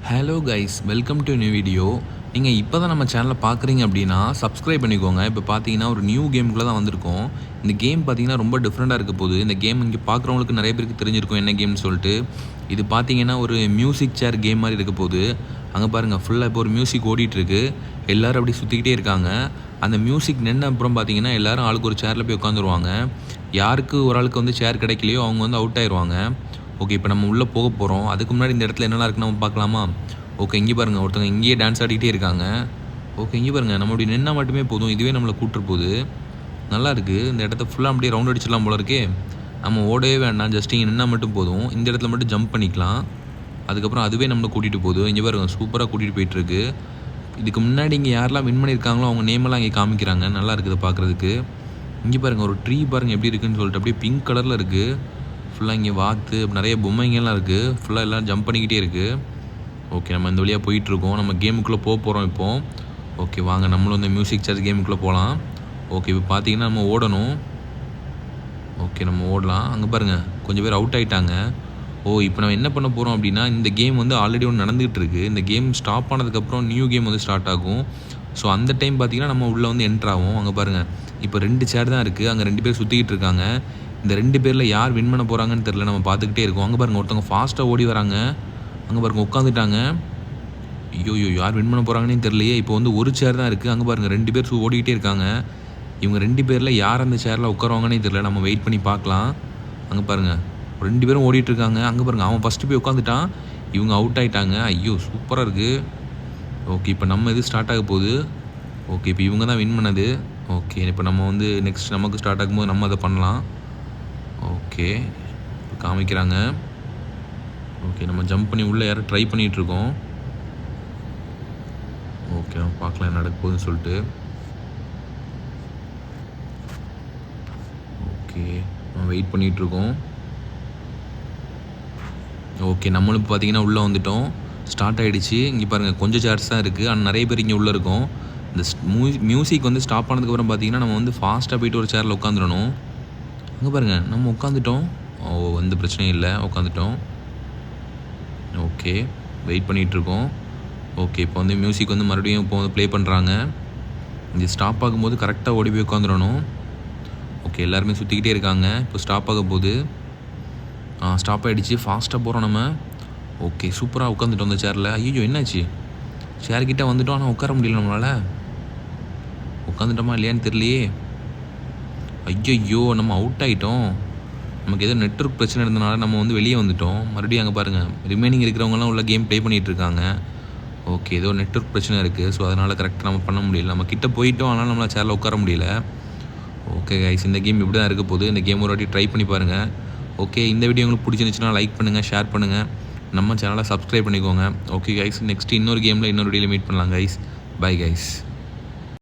Hello guys, welcome to new video. நீங்கள் இப்போ தான் நம்ம சேனலை பார்க்குறீங்க அப்படின்னா சப்ஸ்கிரைப் பண்ணிக்கோங்க. இப்போ பார்த்தீங்கன்னா ஒரு நியூ கேமுக்குள்ளே தான் வந்திருக்கோம். இந்த கேம் பார்த்தீங்கன்னா ரொம்ப டிஃப்ரெண்ட்டாக இருக்க போகுது. இந்த கேம் இங்கே பார்க்குறவங்களுக்கு நிறைய பேருக்கு தெரிஞ்சிருக்கும் என்ன கேம்னு சொல்லிட்டு. இது பார்த்தீங்கன்னா ஒரு மியூசிக் சேர் கேம் மாதிரி இருக்க போகுது. அங்கே பாருங்கள், ஃபுல்லாக இப்போ ஒரு மியூசிக் ஓடிட்டுருக்கு. எல்லோரும் அப்படி சுற்றிக்கிட்டே இருக்காங்க. அந்த மியூசிக் நின்று அப்புறம் பார்த்தீங்கன்னா எல்லோரும் ஆளுக்கு ஒரு சேரில் போய் உட்காந்துருவாங்க. யாருக்கு ஒரு ஆளுக்கு வந்து சேர் கிடைக்கலையோ அவங்க வந்து அவுட் ஆயிடுவாங்க. ஓகே, இப்போ நம்ம உள்ளே போக போகிறோம். அதுக்கு முன்னாடி இந்த இடத்துல என்னெல்லாம் இருக்குன்னு நம்ம பார்க்கலாமா? ஓகே, இங்கே பாருங்கள், ஒருத்தவங்க இங்கேயே டான்ஸ் ஆடிக்கிட்டே இருக்காங்க. ஓகே, இங்கே பாருங்கள், நம்ம அப்படி நின்னா மட்டுமே போதும், இதுவே நம்மளை கூட்டுரு போகுது. நல்லா இருக்குது. இந்த இடத்த ஃபுல்லாக அப்படியே ரவுண்ட் அடிச்சிடலாம் போல இருக்கே. நம்ம ஓடவே வேண்டாம், ஜஸ்ட் இங்கே நின்னா மட்டும் போதும். இந்த இடத்துல மட்டும் ஜம்ப் பண்ணிக்கலாம். அதுக்கப்புறம் அதுவே நம்மளை கூட்டிகிட்டு போகுது. இங்கே பாருங்கள், சூப்பராக கூட்டிகிட்டு போயிட்டுருக்கு. இதுக்கு முன்னாடி இங்கே யாரெல்லாம் வின் பண்ணியிருக்காங்களோ அவங்க நேமெல்லாம் இங்கே காமிக்கிறாங்க. நல்லா இருக்குது பார்க்குறதுக்கு. இங்கே பாருங்கள், ஒரு ட்ரீ பாருங்கள் எப்படி இருக்குதுன்னு சொல்லிட்டு அப்படியே பிங்க் கலரில் இருக்குது. ஃபுல்லாக இங்கே வாத்து நிறைய பொம்மைங்கெல்லாம் இருக்குது. ஃபுல்லாக எல்லாம் ஜம்ப் பண்ணிக்கிட்டே இருக்குது. ஓகே, நம்ம இந்த வழியாக போயிட்டுருக்கோம். நம்ம கேமுக்குள்ளே போக போகிறோம் இப்போது. ஓகே, வாங்க நம்மளும் இந்த மியூசிக் சேர்ஸ் கேமுக்குள்ளே போகலாம். ஓகே, இப்போ பார்த்தீங்கன்னா நம்ம ஓடணும். ஓகே, நம்ம ஓடலாம். அங்கே பாருங்கள், கொஞ்சம் பேர் அவுட் ஆகிட்டாங்க. இப்போ நம்ம என்ன பண்ண போகிறோம் அப்படின்னா, இந்த கேம் வந்து ஆல்ரெடி ஒன்று நடந்துகிட்டு இருக்குது. இந்த கேம் ஸ்டாப் ஆனதுக்கப்புறம் நியூ கேம் வந்து ஸ்டார்ட் ஆகும். ஸோ அந்த டைம் பார்த்தீங்கன்னா நம்ம உள்ளே வந்து என்ட்ரு ஆகும். அங்கே பாருங்கள், இப்போ 2 சேர் தான் இருக்குது. அங்கே 2 பேர் சுற்றிக்கிட்டு இருக்காங்க. இந்த 2 பேரில் யார் வின் பண்ண போகிறாங்கன்னு தெரில. நம்ம பார்த்துக்கிட்டே இருக்கோம். அங்கே பாருங்கள், ஒருத்தவங்க ஃபாஸ்ட்டாக ஓடி வராங்க. அங்கே பாருங்கள், உட்காந்துட்டாங்க. ஐயோ, யார் வின் பண்ண போகிறாங்கன்னே தெரியலையே. இப்போ வந்து ஒரு சேர் தான் இருக்குது. அங்கே பாருங்கள், 2 பேர் ஓடிக்கிட்டே இருக்காங்க. இவங்க 2 பேரில் யார் அந்த சேரில் உட்காருவாங்கன்னே தெரில. நம்ம வெயிட் பண்ணி பார்க்கலாம். அங்கே பாருங்கள், 2 பேரும் ஓடிட்டுருக்காங்க. அங்கே பாருங்கள், அவன் ஃபஸ்ட்டு போய் உட்காந்துட்டான். இவங்க அவுட் ஆகிட்டாங்க. ஐயோ, சூப்பராக இருக்குது. ஓகே, இப்போ நம்ம இது ஸ்டார்ட் ஆக போகுது. ஓகே, இப்போ இவங்க தான் வின் பண்ணது. ஓகே, இப்போ நம்ம வந்து நெக்ஸ்ட் நமக்கு ஸ்டார்ட் ஆகும்போது நம்ம அதை பண்ணலாம். ஓகே, இப்போ காமிக்கிறாங்க. ஓகே, நம்ம ஜம்ப் பண்ணி உள்ளே யாரும் ட்ரை பண்ணிகிட்ருக்கோம். ஓகே, நம்ம பார்க்கலாம் என்ன நடக்க போகுதுன்னு சொல்லிட்டு. ஓகே, நம்ம வெயிட் பண்ணிகிட்ருக்கோம். ஓகே, நம்மளும் இப்போ பார்த்தீங்கன்னா உள்ளே வந்துவிட்டோம். ஸ்டார்ட் ஆகிடுச்சு. இங்கே பாருங்கள், கொஞ்சம் சேர்ஸ் தான் இருக்குது. ஆனால் நிறைய பேர் இங்கே உள்ளே இருக்கும். இந்த மியூசிக் வந்து ஸ்டாப் ஆனதுக்கப்புறம் பார்த்தீங்கன்னா நம்ம வந்து ஃபாஸ்ட்டாக போய்ட்டு ஒரு சேரில் உட்காந்துடணும். அங்கே பாருங்கள், நம்ம உட்காந்துட்டோம். எந்த பிரச்சனையும் இல்லை, உட்காந்துட்டோம். ஓகே, வெயிட் பண்ணிகிட்ருக்கோம். ஓகே, இப்போ வந்து மியூசிக் வந்து மறுபடியும் இப்போ வந்து ப்ளே பண்ணுறாங்க. இங்கே ஸ்டாப் ஆகும்போது கரெக்டாக ஓடி போய் உட்காந்துடணும். ஓகே, எல்லாருமே சுற்றிக்கிட்டே இருக்காங்க. இப்போ ஸ்டாப் ஆக போகுது. ஸ்டாப் ஆகிடுச்சு. ஃபாஸ்ட்டாக போகிறோம் நம்ம. ஓகே, சூப்பராக உட்காந்துட்டோம் அந்த சேரில். ஐயோ, என்னாச்சு? சேர்கிட்ட வந்துட்டோம், ஆனால் உட்கார முடியல நம்மளால். உட்காந்துட்டோமா இல்லையான்னு தெரியலையே. ஐயோ, நம்ம அவுட் ஆகிட்டோம். நமக்கு ஏதோ நெட்வொர்க் பிரச்சனை இருந்தனால நம்ம வந்து வெளியே வந்துட்டோம். மறுபடியும் அங்கே பாருங்கள், ரிமைனிங் இருக்கிறவங்கலாம் உள்ள கேம் ப்ளே பண்ணிகிட்ருக்காங்க. ஓகே, ஏதோ நெட்வொர்க் பிரச்சனை இருக்குது. ஸோ அதனால் கரெக்டாக நம்ம பண்ண முடியல. நம்ம கிட்டே போயிட்டோம், ஆனால் நம்மளால் சேரில் உட்கார முடியல. ஓகே கைஸ், இந்த கேம் இப்படி தான் இருக்க போகுது. இந்த கேம் ஒரு வாட்டி ட்ரை பண்ணி பாருங்கள். ஓகே, இந்த வீடியோ உங்களுக்கு பிடிச்சிருந்துச்சுன்னா லைக் பண்ணுங்கள், ஷேர் பண்ணுங்கள், நம்ம சேனலை சப்ஸ்கிரைப் பண்ணிக்கோங்க. ஓகே கைஸ், நெக்ஸ்ட் இன்னொரு கேமில் இன்னொரு வீடியோவில் மீட் பண்ணலாம் கைஸ். Bye guys.